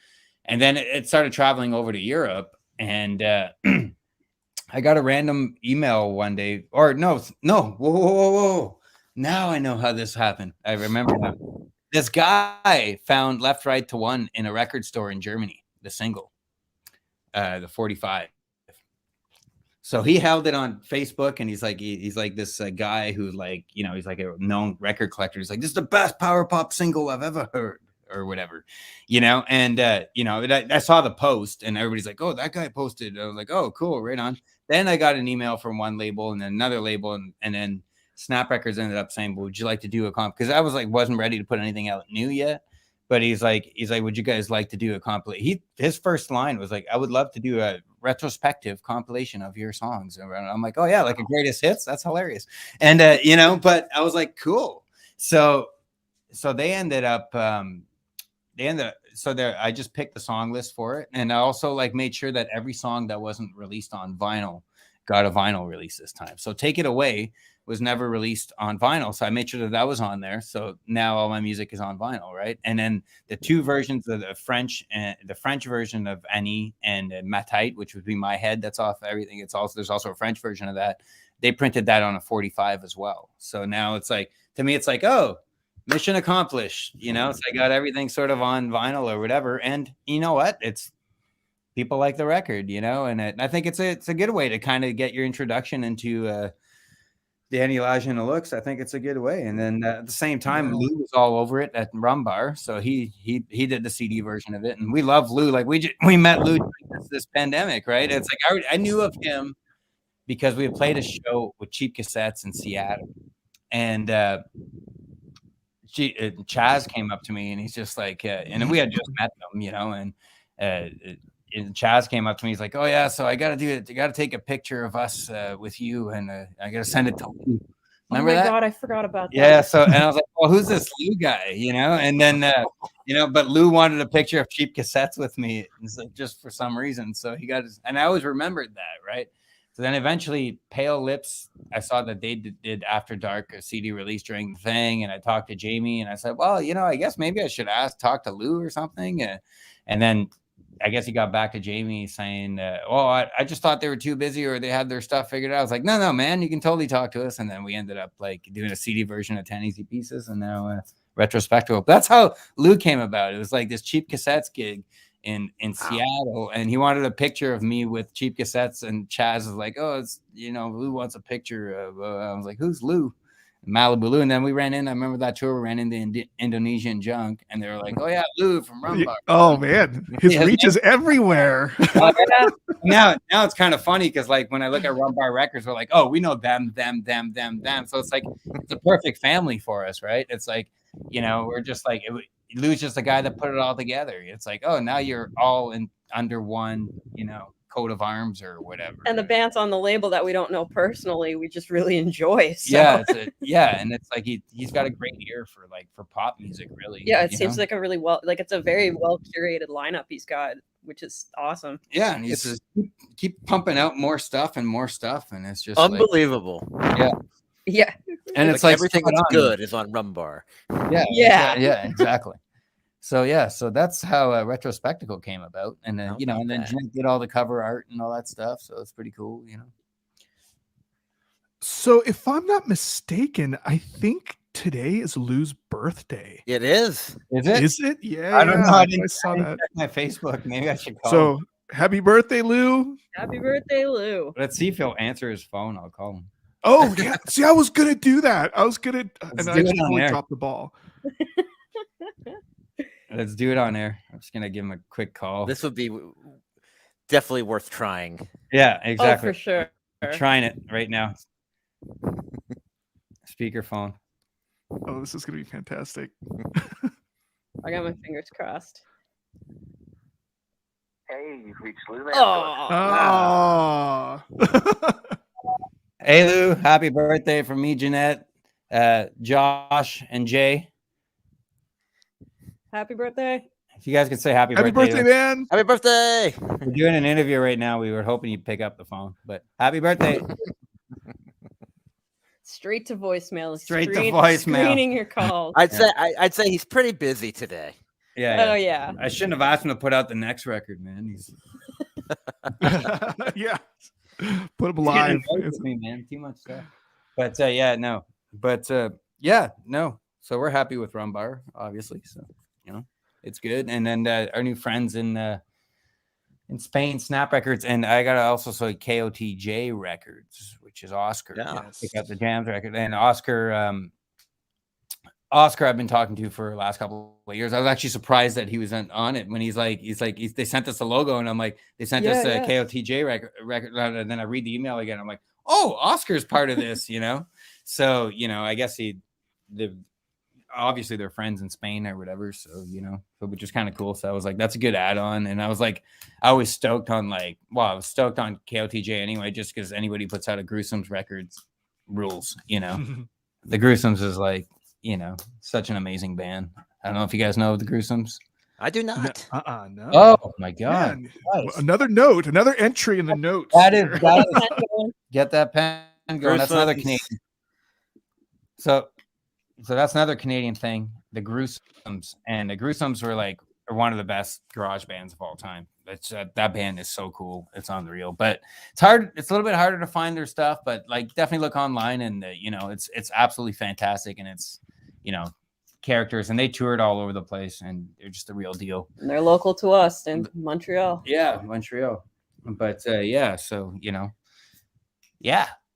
and then it started traveling over to Europe, and I got a random email one day, or no, whoa. Now I know how this happened. I remember now. This guy found Left, Right to One in a record store in Germany, the single, the 45. So he held it on Facebook, and he's like this guy who he's like a known record collector. He's like, this is the best power pop single I've ever heard, or whatever, and I saw the post, and everybody's like, oh, that guy posted. I was like, oh, cool, right on. Then I got an email from one label and then another label, and then Snap Records ended up saying, well, would you like to do a comp? Because I wasn't ready to put anything out new yet. But he's like, would you guys like to do a compilation? His first line was like, I would love to do a retrospective compilation of your songs. And I'm like, oh yeah, like a greatest hits. That's hilarious. And but I was like, cool. So they ended up, I just picked the song list for it. And I also made sure that every song that wasn't released on vinyl got a vinyl release this time. So Take It Away was never released on vinyl. So I made sure that was on there. So now all my music is on vinyl, right? And then the two versions of the French version of Annie and Matite, which would be My Head, that's off everything. There's also a French version of that. They printed that on a 45 as well. So now it's to me, it's oh, mission accomplished, So I got everything sort of on vinyl or whatever. And you know what? It's people like the record, and I think it's a good way to kind of get your introduction into Dany, Elijah, and the looks, I think it's a good way. And then at the same time, Lou was all over it at Rum Bar, so he did the CD version of it, and we love Lou. Like we met Lou during this pandemic, right? It's like I knew of him because we had played a show with Cheap Cassettes in Seattle, and Chaz came up to me, and he's just like, and then we had just met them, you know, and Chaz came up to me. He's like, "Oh yeah, so I got to take a picture of us with you, and I got to send it to Lou." Remember that? Oh my God, I forgot about that. Yeah. So, and I was like, "Well, who's this Lou guy?" You know, and then but Lou wanted a picture of Cheap Cassettes with me, just for some reason. So he got his, and I always remembered that, right? So then eventually, Pale Lips, I saw that they did After Dark, a CD release during the thing, and I talked to Jamie, and I said, "Well, I guess maybe I should talk to Lou or something," and then. I guess he got back to Jamie saying, I just thought they were too busy or they had their stuff figured out. I was like, no, man, you can totally talk to us. And then we ended up like doing a CD version of 10 Easy Pieces and now Retrospective. That's how Lou came about. It was like this Cheap Cassettes gig in Seattle, and he wanted a picture of me with Cheap Cassettes, and Chaz was like, oh, it's, Lou wants a picture of, I was like, who's Lou? Malibu Lou. And then we ran in, I remember that tour, we ran into Indonesian Junk, and they were like, oh yeah, Lou from Rum Bar. Oh man, his reach is everywhere. Now it's kind of funny because like when I look at Rum Bar Records, we're like, oh, we know them. So it's like it's a perfect family for us, right? It's like, we're just like Lou's just the guy that put it all together. It's like, oh, now you're all under one, coat of arms or whatever. And the band's on the label that we don't know personally, we just really enjoy. So. Yeah, and it's like he's got a great ear for pop music, really. Yeah, it seems like it's a very well curated lineup he's got, which is awesome. Yeah, and he's just keep pumping out more stuff, and it's just unbelievable. Yeah. And it's like everything that's good is on Rum Bar. Yeah, exactly. So that's how Retrospectacle came about, and then and then Jeanette did all the cover art and all that stuff. So it's pretty cool, So if I'm not mistaken, I think today is Lou's birthday. It is. Is it? Is it? Yeah. I don't know. I saw that. Check my Facebook. Maybe I should call. So happy birthday, Lou! Happy birthday, Lou! Let's see if he'll answer his phone. I'll call him. Oh yeah. See, I was gonna do that. And I just totally dropped the ball. Let's do it on air. I'm just gonna give him a quick call. This would be definitely worth trying. Yeah, exactly. Oh, for sure. I'm trying it right now. Speakerphone. Oh, this is gonna be fantastic. I got my fingers crossed. Hey, you've reached Lou. Oh. Hey Lou, happy birthday from me, Jeanette, Josh, and Jay. Happy birthday. If you guys could say happy birthday, man. Happy birthday. We're doing an interview right now. We were hoping you'd pick up the phone, but happy birthday. Straight to voicemail. Straight to voicemail. Screening your calls. I'd say he's pretty busy today. Yeah. Oh yeah. I shouldn't have asked him to put out the next record, man. He's yeah. Put him live. Me, man. Too much stuff. But no. So we're happy with Rum Bar, obviously. So it's good. And then our new friends in Spain, Snap Records, and I gotta also say KOTJ Records, which is Oscar. Yeah. Pick up the Jams record. And Oscar, I've been talking to for the last couple of years. I was actually surprised that he was on it when he's like, they sent us a logo, and I'm like, they sent us a KOTJ record, and then I read the email again. I'm like, oh, Oscar's part of this, So I guess obviously they're friends in Spain or whatever, so which is kind of cool. So I was like, that's a good add-on, and I was like, I was stoked on KOTJ anyway, just because anybody puts out a Gruesomes records rules, The Gruesomes is like, such an amazing band. I don't know if you guys know the Gruesomes. I do not. No. Oh my god! Nice. Another entry in the notes. That is get that pen going. That's another Canadian. So that's another Canadian thing. The Gruesomes, and the Gruesomes are one of the best garage bands of all time. That band is so cool. It's unreal, but it's hard. It's a little bit harder to find their stuff, but definitely look online, and it's absolutely fantastic, and it's characters, and they toured all over the place, and they're just the real deal. And they're local to us in Montreal. Yeah, Montreal. But so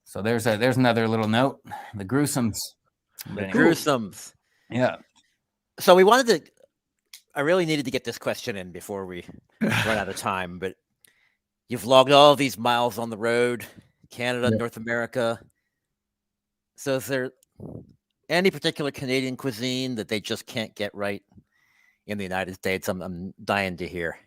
So there's another little note. The gruesomes. But anyway, Gruesomes. yeah. So we wanted to. I really needed to get this question in before we run out of time. But you've logged all these miles on the road, Canada, Yeah. North America. So is there any particular Canadian cuisine that they just can't get right in the United States? I'm dying to hear.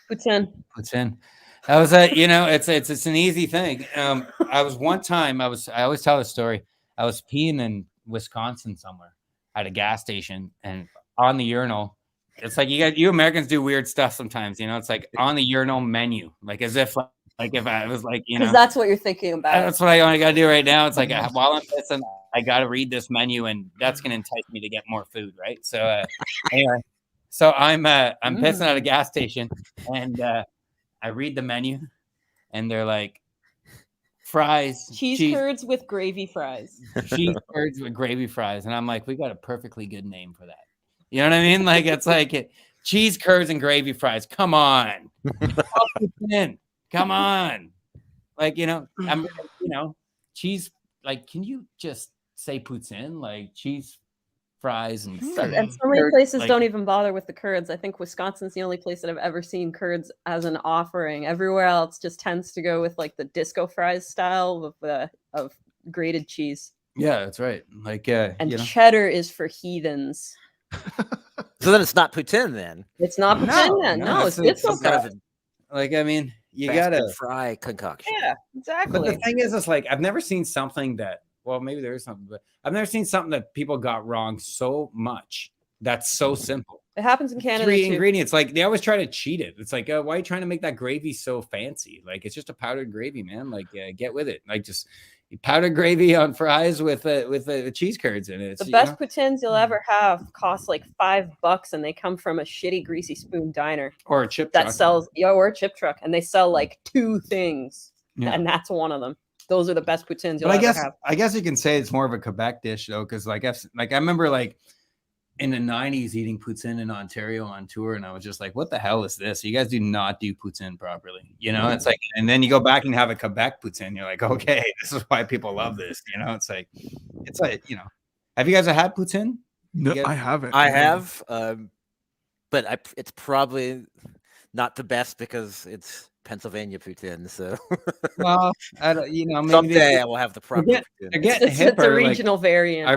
Poutine. Poutine. That was a, it's an easy thing. I was one time, I always tell this story. I was peeing in Wisconsin somewhere at a gas station, and on the urinal, it's like you Americans do weird stuff sometimes, it's like on the urinal menu, like as if like if I was like, Because that's what you're thinking about. that's what I gotta do right now. It's like while I'm pissing, I gotta read this menu, and that's gonna entice me to get more food, right? So anyway, so I'm pissing at a gas station, and I read the menu, and they're like fries, cheese curds with gravy fries. Cheese curds with gravy fries, and I'm like, we got a perfectly good name for that. You know what I mean? Like it's like cheese curds and gravy fries. Come on, come on. Like I'm cheese. Like, can you just say poutine? Like cheese fries and so many places don't even bother with the curds. I think Wisconsin's the only place that I've ever seen curds as an offering. Everywhere else just tends to go with like the disco fries style of grated cheese. Yeah, that's right. Like and cheddar is for heathens. So then it's not poutine then. It's not poutine then. No, it's disco fries. Like, I mean, you Fast gotta fry concoction. Yeah, exactly. But the thing is, it's like I've never seen something that. Well, maybe there is something, but I've never seen something that people got wrong so much. That's so simple. It happens in Canada. 3 too. ingredients. Like they always try to cheat it. It's like, why are you trying to make that gravy so fancy? Like it's just a powdered gravy, man. Like get with it. Like just powdered gravy on fries with the cheese curds in it. It's, the best poutines you'll ever have cost like $5, and they come from a shitty greasy spoon diner or a chip that truck. sells or a chip truck, and they sell like 2 things, and that's one of them. Those are the best poutines you'll ever have. I guess you can say it's more of a Quebec dish though, because I remember like in the 90s eating poutine in Ontario on tour, and I was just like, what the hell is this? You guys do not do poutine properly. It's like, and then you go back and have a Quebec poutine, you're like, okay, this is why people love this. It's like have you guys had poutine? No, I haven't. I have, but it's probably not the best because it's Pennsylvania poutine. So well, I don't, maybe someday I will have the proper poutine. They're getting hipper. It's a regional variant.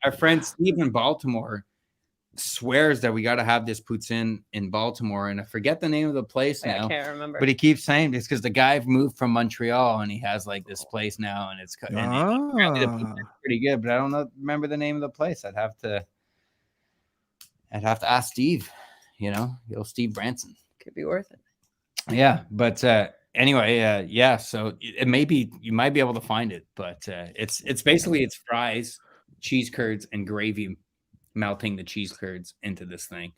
Our friend Steve in Baltimore swears that we got to have this poutine in Baltimore, and I forget the name of the place now. I can't remember. But he keeps saying it's because the guy moved from Montreal, and he has like this place now, and it's pretty good. But I don't remember the name of the place. I'd have to ask Steve. Steve Branson. Could be worth it. Yeah, but anyway, yeah. So it may be you might be able to find it, but it's basically it's fries, cheese curds, and gravy, melting the cheese curds into this thing.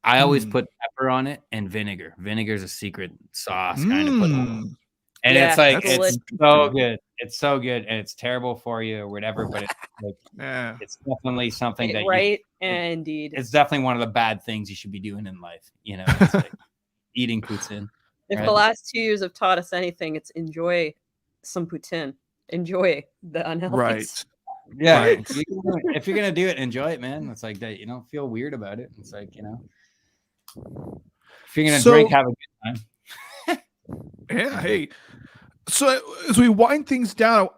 I always put pepper on it and vinegar. Vinegar is a secret sauce kind of put on. And it's like it's so good. It's so good, and it's terrible for you or whatever. But it's like it's definitely something that indeed. It's definitely one of the bad things you should be doing in life. It's like eating poutine. If the last 2 years have taught us anything, it's enjoy some poutine. Enjoy the unhealthy. Right. Yeah. Right. If you're gonna do it, enjoy it, man. It's like that. Feel weird about it. It's like if you're gonna drink, have a good time. Yeah. Hey. So as we wind things down,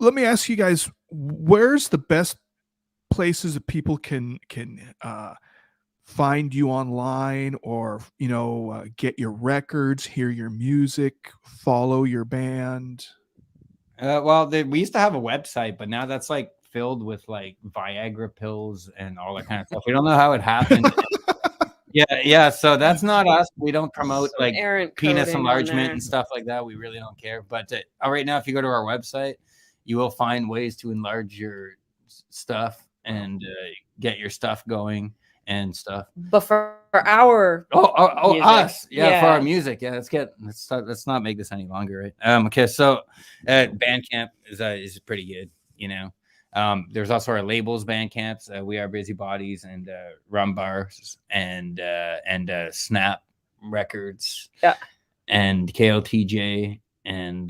let me ask you guys: where's the best places that people can find you online, or get your records, hear your music, follow your band? We used to have a website, but now that's like filled with like Viagra pills and all that kind of stuff. We don't know how it happened. Yeah. So that's not us. We don't promote like penis enlargement and stuff like that. We really don't care. But right now, if you go to our website, you will find ways to enlarge your stuff and get your stuff going and stuff. But for our music, us, for our music, let's not make this any longer, right? Okay, so Bandcamp is pretty good, There's also our labels Bandcamps, We Are Busy Bodies and Rum Bars and Snap Records, and KLTJ and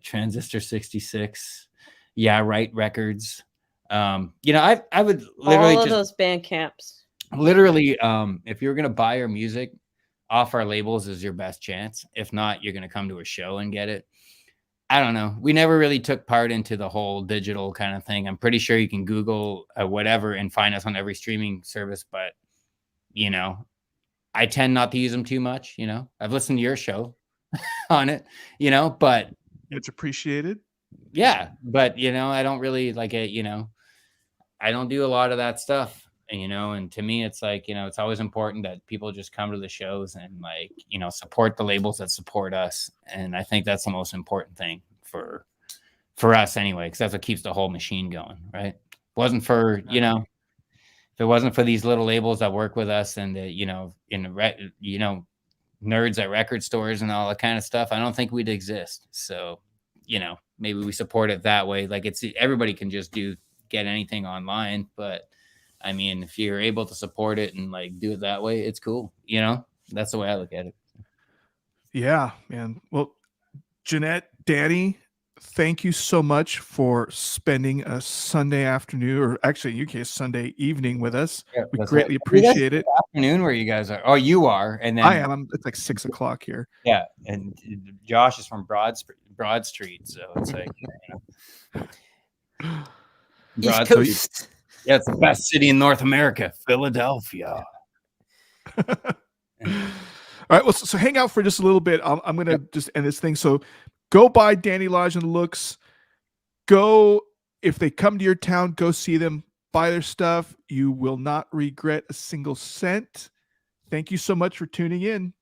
Transistor 66. Yeah, right records. You know, I would literally All of just those band camps. literally if you're gonna buy our music off our labels is your best chance. If not, you're gonna come to a show and get it. I don't know. We never really took part into the whole digital kind of thing. I'm pretty sure you can Google whatever and find us on every streaming service, but you know, I tend not to use them too much. You know, I've listened to your show on it, you know, but It's appreciated. yeah, but you know, I don't really like it, you know, I don't do a lot of that stuff, and, you know, and to me, it's like, you know, it's always important that people just come to the shows and like, you know, support the labels that support us. And I think that's the most important thing for us anyway, because that's what keeps the whole machine going, right? Wasn't for, you know, if it wasn't for these little labels that work with us and the, you know, you know, nerds at record stores and all that kind of stuff, I don't think we'd exist. So, you know, maybe we support it that way. Like it's everybody can just get anything online, but I mean, if you're able to support it and like do it that way, it's cool. You know, that's the way I look at it. Yeah, man. Well, Jeanette, Dany, thank you so much for spending a Sunday afternoon, or actually in your case, Sunday evening with us. Yeah, We that's greatly right. appreciate it. Afternoon where you guys are. Oh, you are. And then I am. It's like 6 o'clock here. yeah, and Josh is from Broad Street, so it's like, you know, East Broad So you- Coast. yeah, it's the best city in North America, Philadelphia. All right. Well, so hang out for just a little bit. I'm going to just end this thing. So go buy Dany Lodge and Looks. Go, if they come to your town, go see them, buy their stuff. You will not regret a single cent. Thank you so much for tuning in.